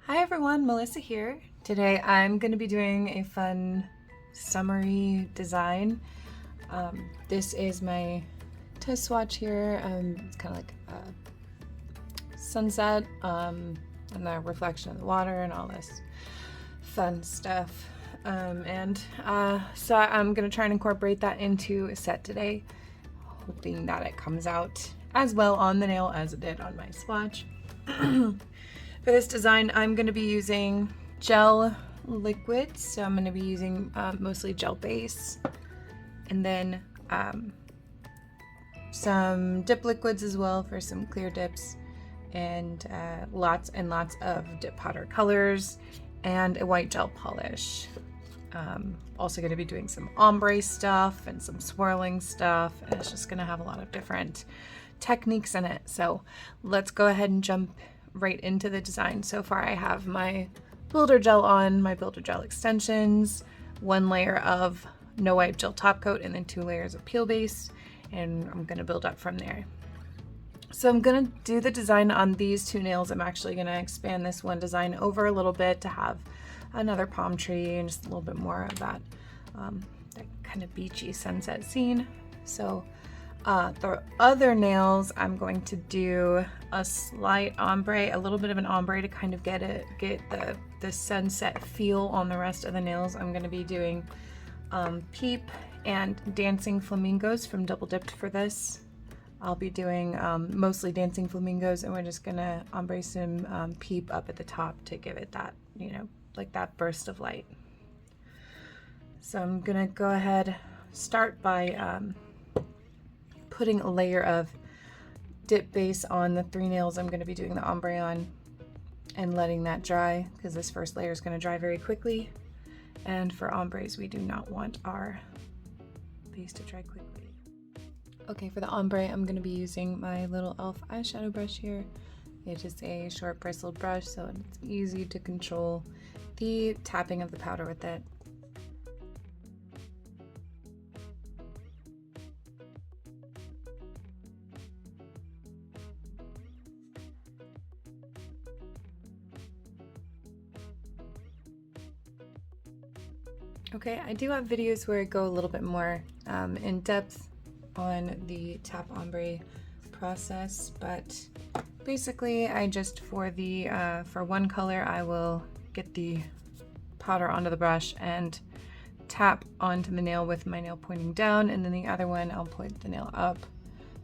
Hi everyone, Melissa here. Today I'm going to be doing a fun summery design. This is my test swatch here. It's kind of like a sunset and the reflection of the water and all this fun stuff. So I'm going to try and incorporate that into a set today, hoping that it comes out as well on the nail as it did on my swatch. For this design, I'm going to be using gel liquids, so I'm going to be using mostly gel base, and then some dip liquids as well for some clear dips, and lots and lots of dip powder colors, and a white gel polish. Also going to be doing some ombre stuff and some swirling stuff, and it's just going to have a lot of different techniques in it. So let's go ahead and jump right into the design. So far I have my builder gel on, my builder gel extensions, one layer of no wipe gel top coat, and then 2 layers of peel base, and I'm going to build up from there. So I'm going to do the design on these 2 nails. I'm actually going to expand this one design over a little bit to have another palm tree and just a little bit more of that, that kind of beachy sunset scene. So the other nails, I'm going to do a slight ombre, a little bit of an ombre to kind of get the sunset feel on the rest of the nails. I'm going to be doing Peep and Dancing Flamingos from Dipp'd for this. I'll be doing mostly Dancing Flamingos, and we're just going to ombre some Peep up at the top to give it that, you know, like that burst of light. So I'm going to go ahead, start by putting a layer of dip base on the 3 nails I'm going to be doing the ombre on, and letting that dry, because this first layer is going to dry very quickly, and for ombres we do not want our base to dry quickly. Okay, for the ombre I'm going to be using my little e.l.f. eyeshadow brush here. It is a short bristled brush, so it's easy to control the tapping of the powder with it. Okay, I do have videos where I go a little bit more in depth on the tap ombre process, but basically I just, for one color, I will get the powder onto the brush and tap onto the nail with my nail pointing down, and then the other one I'll point the nail up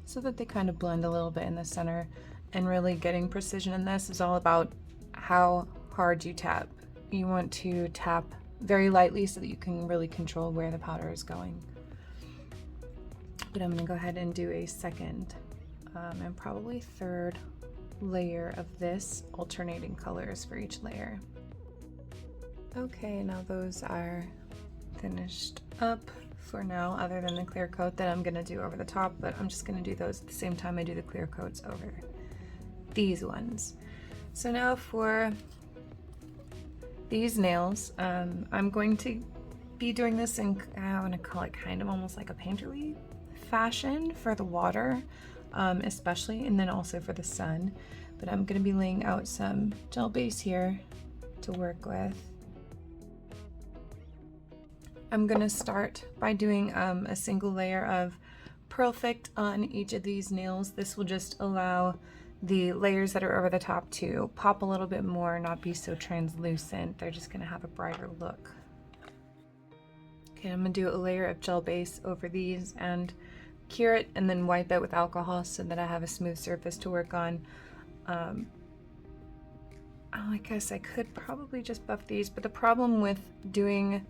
so that they kind of blend a little bit in the center. And really getting precision in this is all about how hard you tap. You want to tap very lightly so that you can really control where the powder is going. But I'm going to go ahead and do a second and probably third layer of this, alternating colors for each layer. Okay, now those are finished up for now, other than the clear coat that I'm going to do over the top, but I'm just going to do those at the same time I do the clear coats over these ones. So now for these nails, I'm going to be doing this in, I want to call it kind of almost like a painterly fashion for the water, especially, and then also for the sun. But I'm going to be laying out some gel base here to work with. I'm going to start by doing a single layer of Perfect on each of these nails. This will just allow the layers that are over the top to pop a little bit more, not be so translucent. They're just going to have a brighter look. Okay, I'm going to do a layer of gel base over these and cure it, and then wipe it with alcohol so that I have a smooth surface to work on. I guess I could probably just buff these, but the problem with doing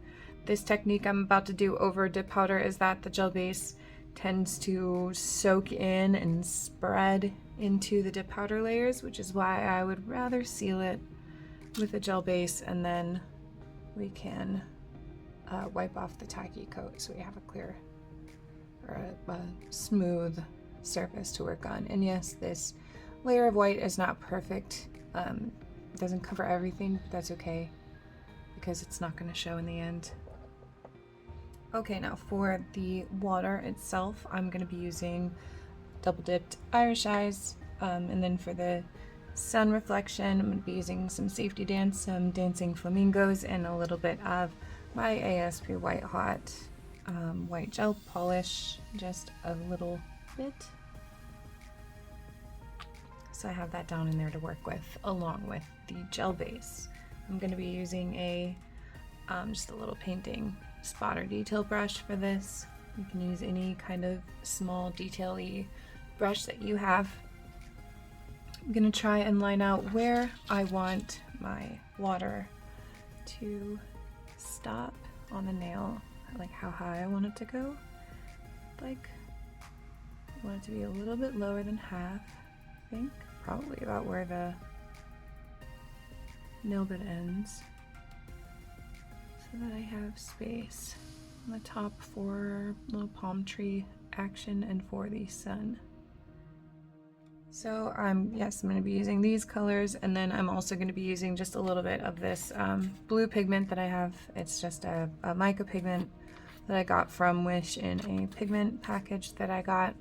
this technique I'm about to do over dip powder is that the gel base tends to soak in and spread into the dip powder layers, which is why I would rather seal it with a gel base, and then we can wipe off the tacky coat so we have a clear or a smooth surface to work on. And yes, this layer of white is not perfect. It doesn't cover everything, but that's okay because it's not going to show in the end. Okay, now for the water itself, I'm going to be using double dipped Irish eyes, and then for the sun reflection. I'm going to be using some Safety Dance, some Dancing Flamingos, and a little bit of my ASP White Hot white gel polish, just a little bit. So I have that down in there to work with, along with the gel base. I'm going to be using a just a little painting spot or detail brush for this. You can use any kind of small detail-y brush that you have. I'm going to try and line out where I want my water to stop on the nail, like how high I want it to go. Like, I want it to be a little bit lower than half, I think. Probably about where the nail bit ends, so that I have space on the top for little palm tree action and for the sun. So yes, I'm going to be using these colors, and then I'm also going to be using just a little bit of this blue pigment that I have. It's just a mica pigment that I got from Wish in a pigment package that I got.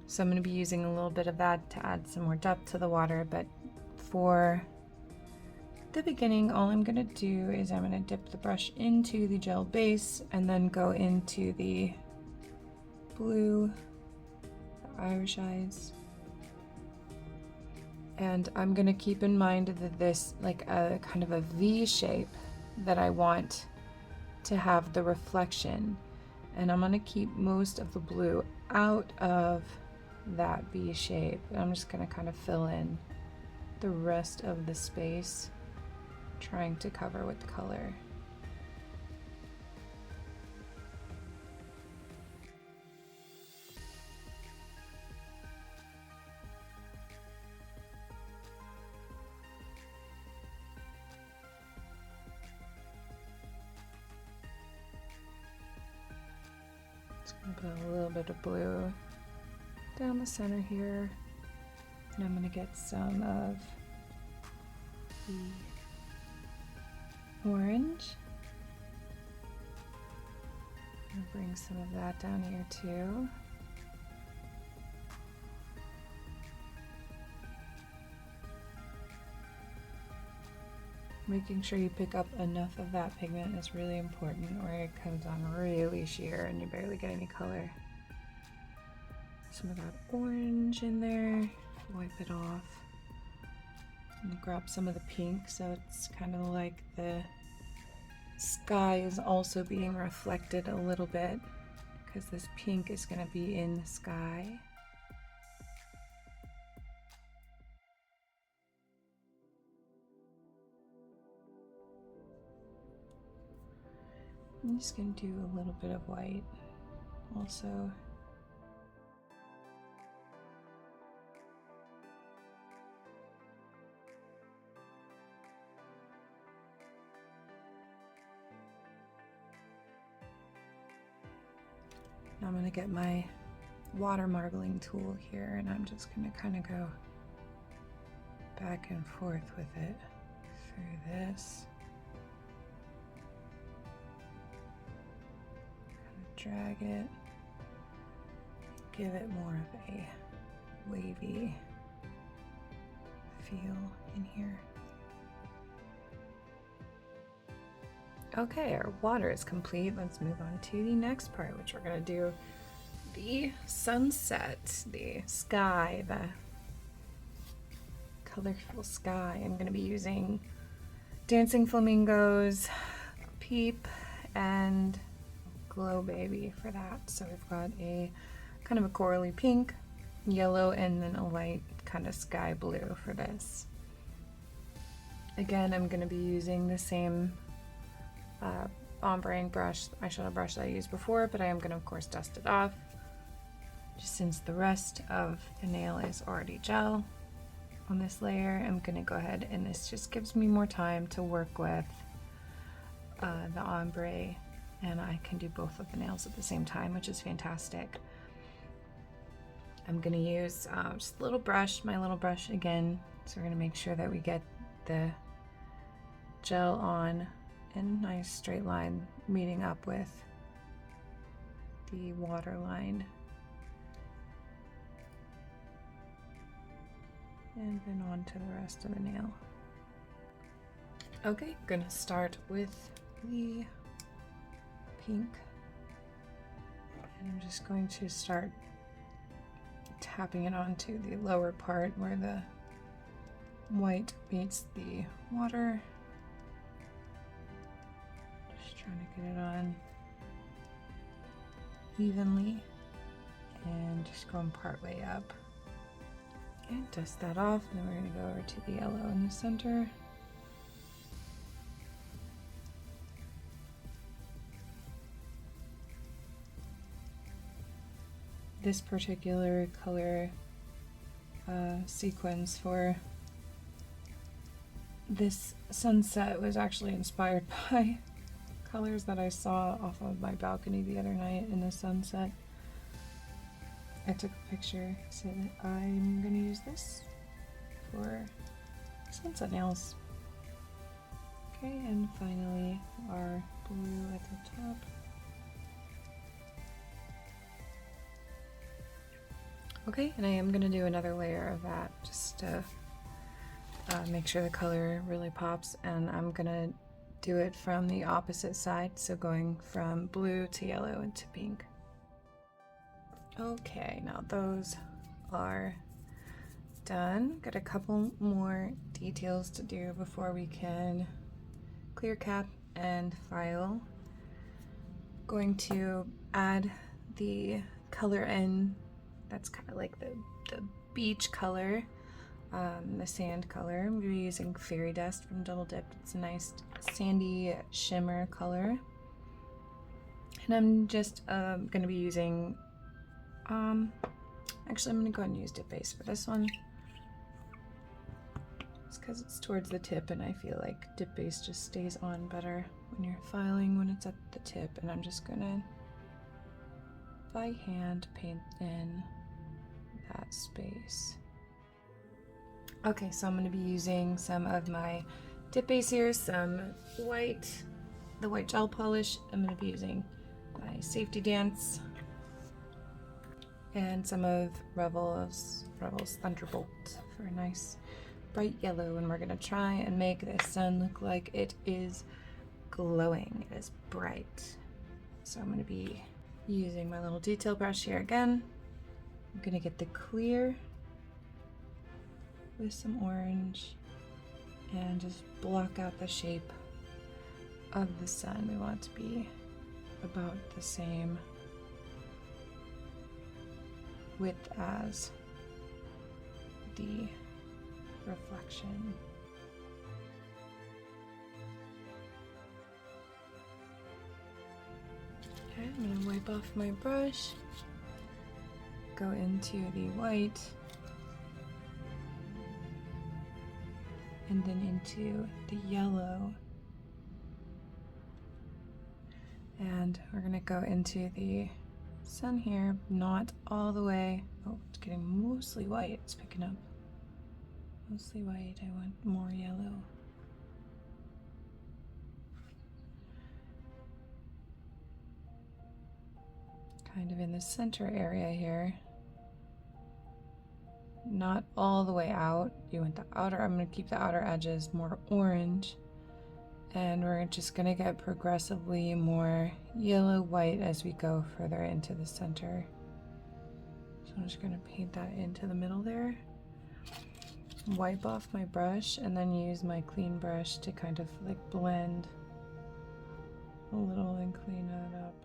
So I'm going to be using a little bit of that to add some more depth to the water, but for the beginning, all I'm going to do is I'm going to dip the brush into the gel base and then go into the blue, the Irish eyes. And I'm going to keep in mind that this, like a kind of a V shape that I want to have the reflection. And I'm going to keep most of the blue out of that V shape. I'm just going to kind of fill in the rest of the space, trying to cover with color. Just going to put a little bit of blue down the center here, and I'm going to get some of the orange. I'm going to bring some of that down here too. Making sure you pick up enough of that pigment is really important, or it comes on really sheer and you barely get any color. Some of that orange in there, wipe it off. And grab some of the pink, so it's kind of like the sky is also being reflected a little bit, because this pink is going to be in the sky. I'm just going to do a little bit of white also. Now I'm going to get my water marbling tool here, and I'm just going to kind of go back and forth with it through this. Kind of drag it, give it more of a wavy feel in here. Okay, our water is complete. Let's move on to the next part, which we're going to do the sunset, the sky, the colorful sky. I'm going to be using Dancing Flamingos, Peep, and Glow Baby for that. So we've got a kind of a corally pink, yellow, and then a light kind of sky blue for this. Again, I'm going to be using the same ombre brush, eyeshadow brush that I used before, but I am going to of course dust it off, just since the rest of the nail is already gel on this layer. I'm going to go ahead, and this just gives me more time to work with the ombre, and I can do both of the nails at the same time, which is fantastic. I'm going to use just a little brush, my little brush again, so we're going to make sure that we get the gel on in a nice straight line meeting up with the water line. and then on to the rest of the nail. Okay, gonna start with the pink, and I'm just going to start tapping it onto the lower part where the white meets the water. Just trying to get it on evenly and just going part way up. Okay, dust that off, and then we're going to go over to the yellow in the center. This particular color sequence for this sunset was actually inspired by colors that I saw off of my balcony the other night in the sunset. I took a picture, so that I'm gonna use this for sunset nails. Okay, and finally our blue at the top. Okay, and I am gonna do another layer of that just to make sure the color really pops, and I'm gonna do it from the opposite side, so going from blue to yellow into pink. Okay, now those are done. Got a couple more details to do before we can clear cap and file. Going to add the color in, that's kind of like the beach color, the sand color. I'm going to be using Fairy Dust from Dipp'd. It's a nice sandy shimmer color. And I'm just going to be using, actually I'm going to go ahead and use Dip Base for this one. Just because it's towards the tip, and I feel like Dip Base just stays on better when you're filing when it's at the tip. And I'm just going to, by hand, paint in that space. Okay, so I'm going to be using some of my Dip Base here, some white, the white gel polish. I'm going to be using my Safety Dance and some of Revel's Thunderbolt for a nice bright yellow, and we're going to try and make this sun look like it is glowing. It is bright. So I'm going to be using my little detail brush here again. I'm going to get the clear with some orange and just block out the shape of the sun. We want it to be about the same width as the reflection. Okay, I'm going to wipe off my brush, go into the white, and then into the yellow. And we're going to go into the sun here, not all the way. Oh, it's getting mostly white. It's picking up. Mostly white. I want more yellow. Kind of in the center area here. Not all the way out. You want the outer, I'm going to keep the outer edges more orange. And we're just going to get progressively more yellow-white as we go further into the center. So I'm just going to paint that into the middle there. Wipe off my brush and then use my clean brush to kind of like blend a little and clean that up.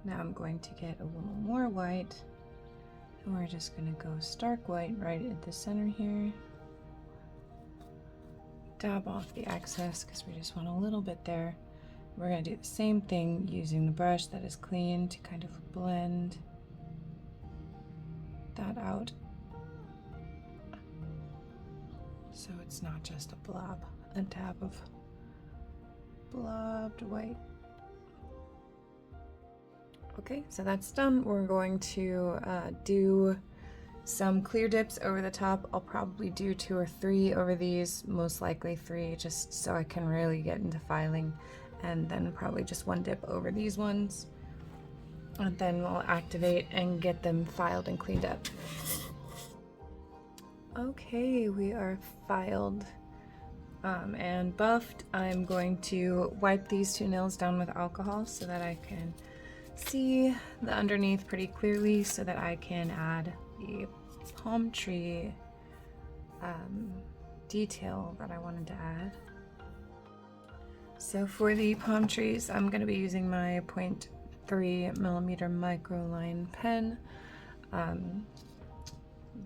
Now I'm going to get a little more white, and we're just going to go stark white right at the center here. Dab off the excess because we just want a little bit there. We're going to do the same thing using the brush that is clean to kind of blend that out, so it's not just a blob, a dab of blobbed white. Okay, so that's done. We're going to do some clear dips over the top. I'll probably do 2 or 3 over these, most likely 3, just so I can really get into filing, and then probably just 1 dip over these ones. And then we'll activate and get them filed and cleaned up. Okay, we are filed and buffed. I'm going to wipe these 2 nails down with alcohol so that I can see the underneath pretty clearly, so that I can add the palm tree detail that I wanted to add. So for the palm trees, I'm going to be using my 0.3 millimeter microline pen.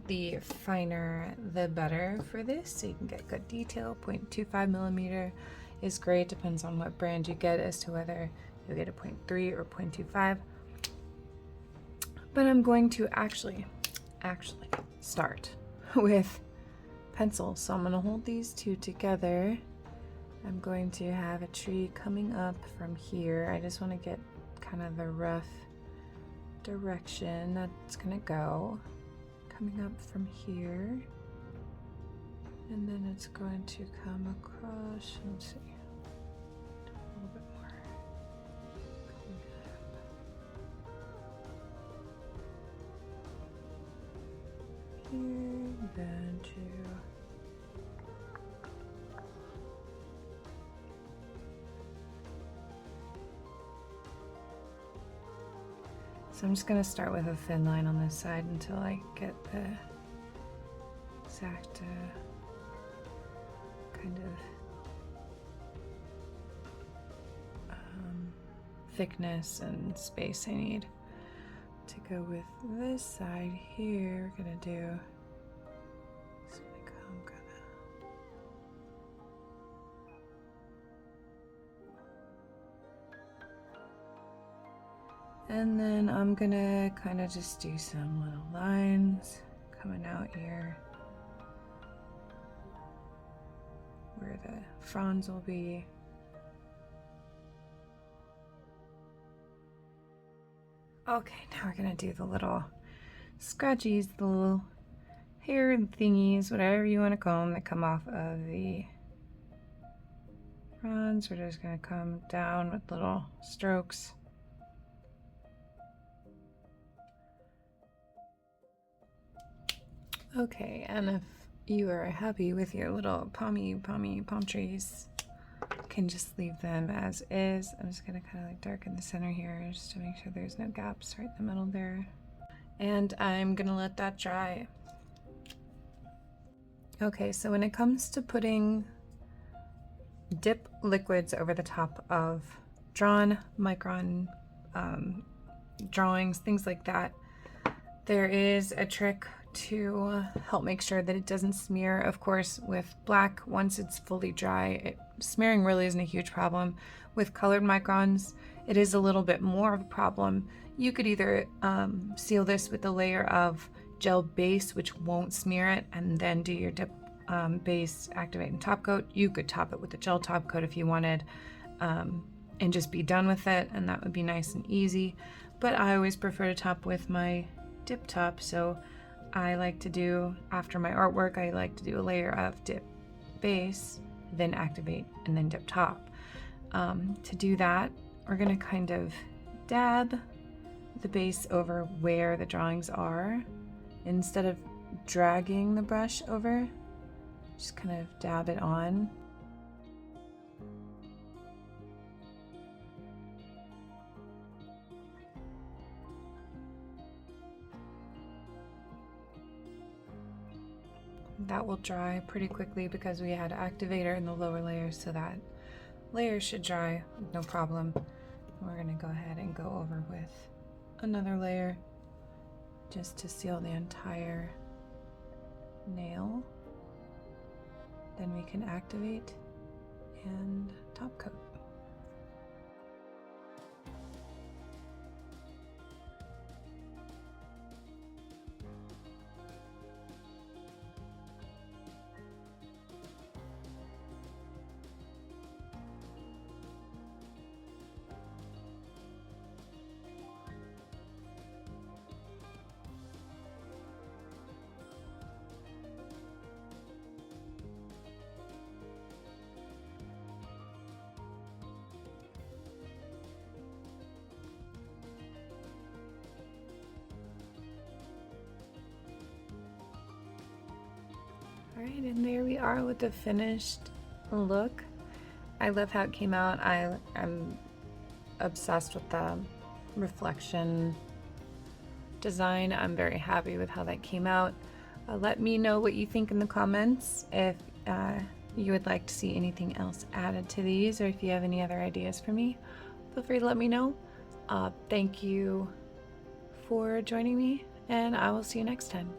The finer the better for this, so you can get good detail. 0.25 millimeter is great, depends on what brand you get as to whether you'll get a 0.3 or 0.25. But I'm going to actually start with pencil. So I'm going to hold these 2 together. I'm going to have a tree coming up from here. I just want to get kind of the rough direction that's going to go. Coming up from here, and then it's going to come across. Let's see, a little bit more. Here, then to. So I'm just going to start with a thin line on this side until I get the exact kind of thickness and space I need. To go with this side here, we're going to do, it's going to come kind of. And then I'm gonna kind of just do some little lines coming out here where the fronds will be. Okay, now we're gonna do the little scratchies, the little hair thingies, whatever you want to call them, that come off of the fronds. We're just gonna come down with little strokes. Okay, and if you are happy with your little palm trees, you can just leave them as is. I'm just gonna kind of like darken the center here just to make sure there's no gaps right in the middle there. And I'm gonna let that dry. Okay, so when it comes to putting dip liquids over the top of drawn Micron drawings, things like that, there is a trick to help make sure that it doesn't smear. Of course, with black, once it's fully dry, smearing really isn't a huge problem. With colored microns, it is a little bit more of a problem. You could either seal this with a layer of gel base, which won't smear it, and then do your dip base, activate, and top coat. You could top it with a gel top coat if you wanted, and just be done with it, and that would be nice and easy. But I always prefer to top with my dip top, so I like to do, after my artwork, I like to do a layer of dip base, then activate, and then dip top. To do that, we're gonna kind of dab the base over where the drawings are. Instead of dragging the brush over, just kind of dab it on. That will dry pretty quickly because we had activator in the lower layer, so that layer should dry with no problem. We're going to go ahead and go over with another layer just to seal the entire nail. Then we can activate and top coat. All right, and there we are with the finished look. I love how it came out. I'm obsessed with the reflection design. I'm very happy with how that came out. Let me know what you think in the comments if you would like to see anything else added to these, or if you have any other ideas for me, feel free to let me know. Thank you for joining me, and I will see you next time.